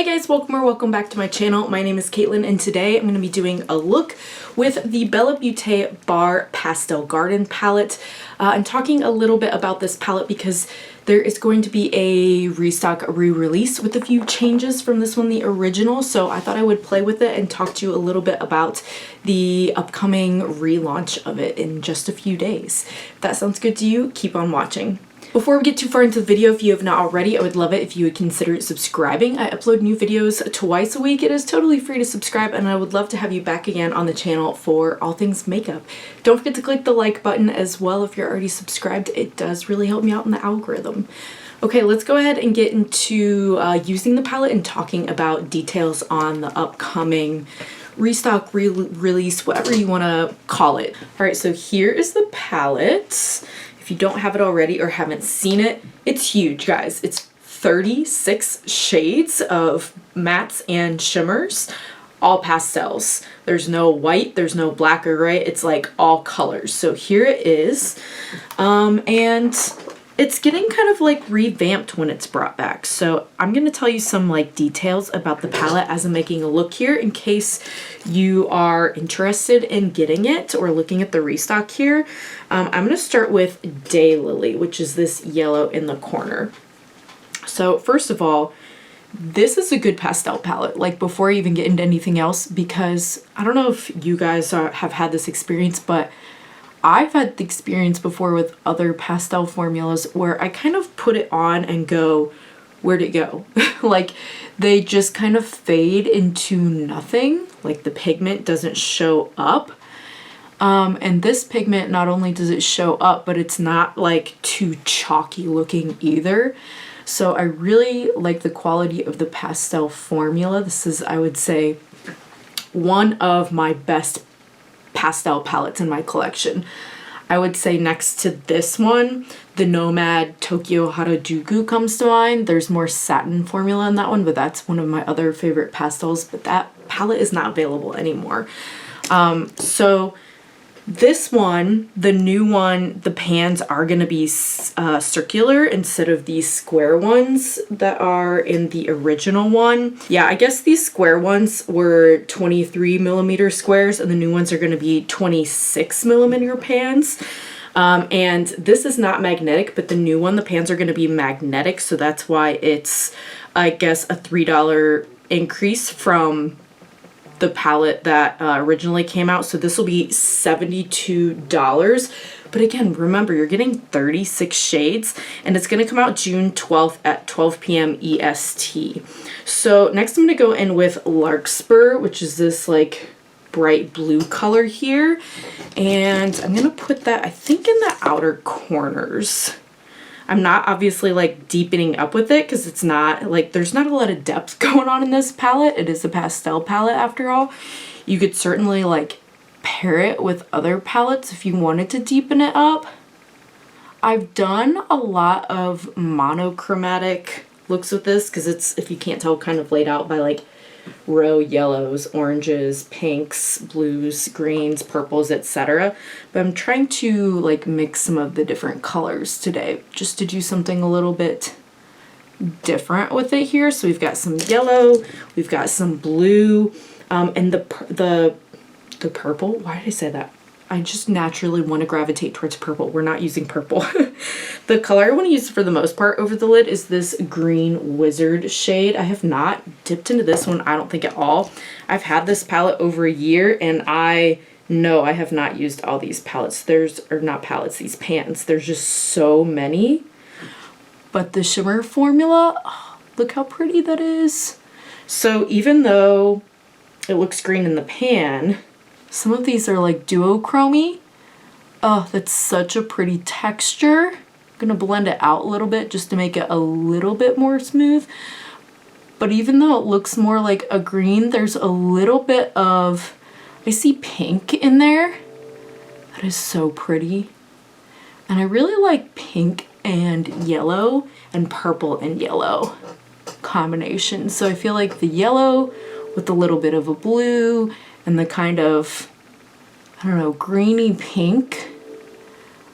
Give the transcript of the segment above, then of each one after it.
Hey guys, welcome or welcome back to my channel. My name is Caitlin and today I'm going to be doing a look with the Beaute Bar Pastel Garden palette. I'm talking a little bit about this palette because there is going to be a restock re-release with a few changes from this one, the original, so I thought I would play with it and talk to you a little bit about the upcoming relaunch of it in just a few days. If that sounds good to you, keep on watching. Before we get too far into the video, if you have not already, I would love it if you would consider subscribing. I upload new videos twice a week. It is totally free to subscribe, and I would love to have you back again on the channel for all things makeup. Don't forget to click the like button as well if you're already subscribed. It does really help me out in the algorithm. Okay, let's go ahead and get into using the palette and talking about details on the upcoming restock, release, whatever you want to call it. All right, so here is the palette. If you don't have it already or haven't seen it, it's huge, guys. It's 36 shades of mattes and shimmers, all pastels. There's no white, there's no black or gray. It's like all colors. So here it is. And it's getting kind of like revamped when it's brought back. So I'm going to tell you some like details about the palette as I'm making a look here in case you are interested in getting it or looking at the restock here. I'm going to start with Daylily, which is this yellow in the corner. So first of all, this is a good pastel palette, like before I even get into anything else, because I don't know if you guys have had this experience, but I've had the experience before with other pastel formulas where I kind of put it on and go, where'd it go? Like they just kind of fade into nothing. Like the pigment doesn't show up. And this pigment, not only does it show up, but it's not like too chalky looking either. So I really like the quality of the pastel formula. This is, I would say, one of my best pastel palettes in my collection. I would say next to this one, the Nomad Tokyo Harajuku comes to mind. There's more satin formula in that one, but that's one of my other favorite pastels, but that palette is not available anymore. So this one, the new one, the pans are going to be circular instead of these square ones that are in the original one. Yeah, I guess these square ones were 23mm squares and the new ones are going to be 26mm pans. And this is not magnetic, but the new one, the pans are going to be magnetic. So that's why it's, I guess, a $3 increase from the palette that originally came out. So this will be $72. But again, remember, you're getting 36 shades and it's going to come out June 12th at 12 p.m. EST. So next I'm going to go in with Larkspur, which is this like bright blue color here. And I'm going to put that, I think, in the outer corners. I'm not obviously like deepening up with it because it's not like, there's not a lot of depth going on in this palette. It is a pastel palette after all. You could certainly like pair it with other palettes if you wanted to deepen it up. I've done a lot of monochromatic looks with this because it's, if you can't tell, kind of laid out by like row yellows, oranges, pinks, blues, greens, purples, etc. But I'm trying to like mix some of the different colors today just to do something a little bit different with it here. So we've got some yellow, we've got some blue, and the purple. Why did I say that? I just naturally want to gravitate towards purple. We're not using purple. The color I want to use for the most part over the lid is this green wizard shade. I have not dipped into this one, I don't think, at all. I've had this palette over a year and I know I have not used all these palettes. These pans. There's just so many. But the shimmer formula, oh, look how pretty that is. So even though it looks green in the pan, some of these are like duochromy. Oh, that's such a pretty texture. I'm gonna blend it out a little bit just to make it a little bit more smooth. But even though it looks more like a green, there's a little bit of, I see pink in there. That is so pretty. And I really like pink and yellow and purple and yellow combination. So I feel like the yellow with a little bit of a blue and the kind of, I don't know, greeny pink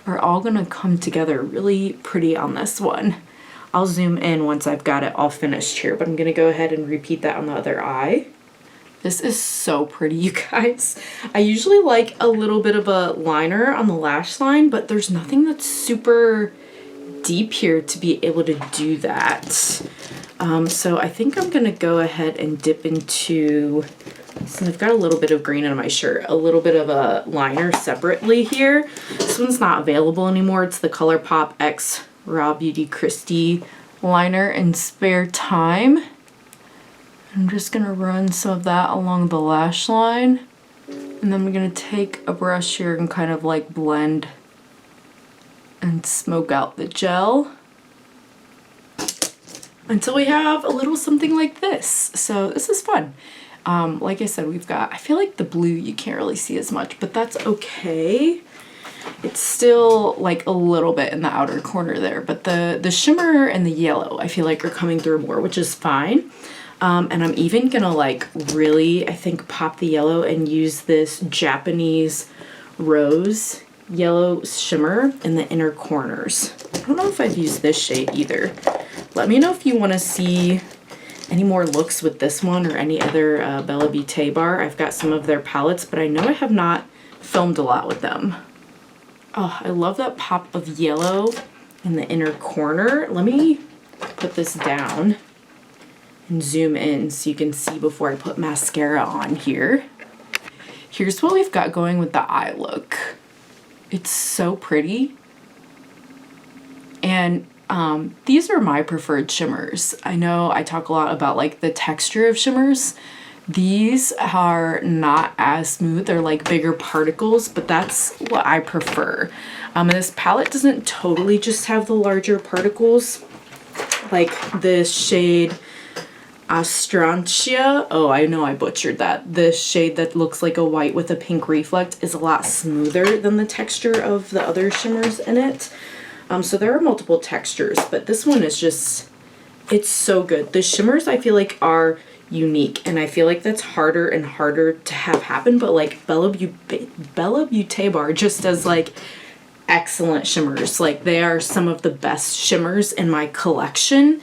are all gonna come together really pretty on this one. I'll zoom in once I've got it all finished here, but I'm gonna go ahead and repeat that on the other eye. This is so pretty, you guys. I usually like a little bit of a liner on the lash line, but there's nothing that's super deep here to be able to do that. So I think I'm gonna go ahead and dip into, so I've got a little bit of green on my shirt, a little bit of a liner separately here. This one's not available anymore. It's the ColourPop X Raw Beauty Christie liner in Spare Time. I'm just gonna run some of that along the lash line, and then I'm gonna take a brush here and kind of like blend and smoke out the gel until we have a little something like this. So this is fun. Like I said, we've got, I feel like the blue you can't really see as much, but that's okay. It's still like a little bit in the outer corner there, but the shimmer and the yellow I feel like are coming through more, which is fine. And I'm even gonna like really, I think, pop the yellow and use this Japanese rose yellow shimmer in the inner corners. I don't know if I've used this shade either. Let me know if you want to see any more looks with this one or any other Bella Beaute bar. I've got some of their palettes, but I know I have not filmed a lot with them. Oh, I love that pop of yellow in the inner corner. Let me put this down and zoom in so you can see before I put mascara on here. Here's what we've got going with the eye look. It's so pretty. And these are my preferred shimmers. I know I talk a lot about like the texture of shimmers. These are not as smooth. They're like bigger particles, but that's what I prefer. And this palette doesn't totally just have the larger particles. Like this shade Astrantia. Oh, I know I butchered that. The shade that looks like a white with a pink reflect is a lot smoother than the texture of the other shimmers in it. So there are multiple textures, but this one is just, it's so good. The shimmers I feel like are unique, and I feel like that's harder and harder to have happen, but like Bella Beaute bar just does like excellent shimmers. Like they are some of the best shimmers in my collection.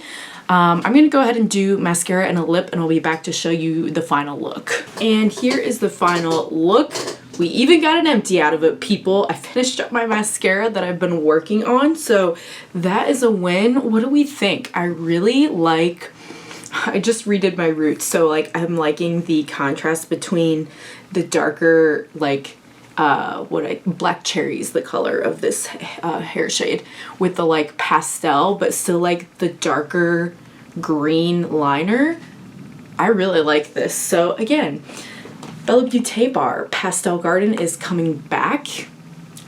I'm gonna go ahead and do mascara and a lip, and I'll be back to show you the final look. And here is the final look. We even got an empty out of it, people. I finished up my mascara that I've been working on, so that is a win. What do we think? I really like, I just redid my roots, so like I'm liking the contrast between the darker like black cherries, the color of this hair shade, with the like pastel but still like the darker green liner. I really like this. So again, Bella Beaute bar Pastel Garden is coming back.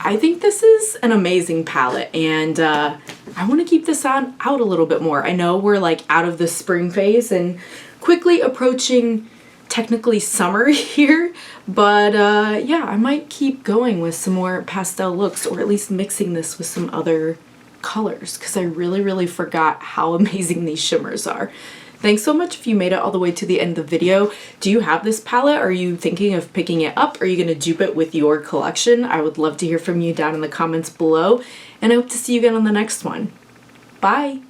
I think this is an amazing palette, and I want to keep this out a little bit more. I know we're like out of the spring phase and quickly approaching technically summer here, but yeah, I might keep going with some more pastel looks, or at least mixing this with some other colors, because I really forgot how amazing these shimmers are. Thanks so much if you made it all the way to the end of the video. Do you have this palette? Are you thinking of picking it up? Are you going to dupe it with your collection? I would love to hear from you down in the comments below, and I hope to see you again on the next one. Bye!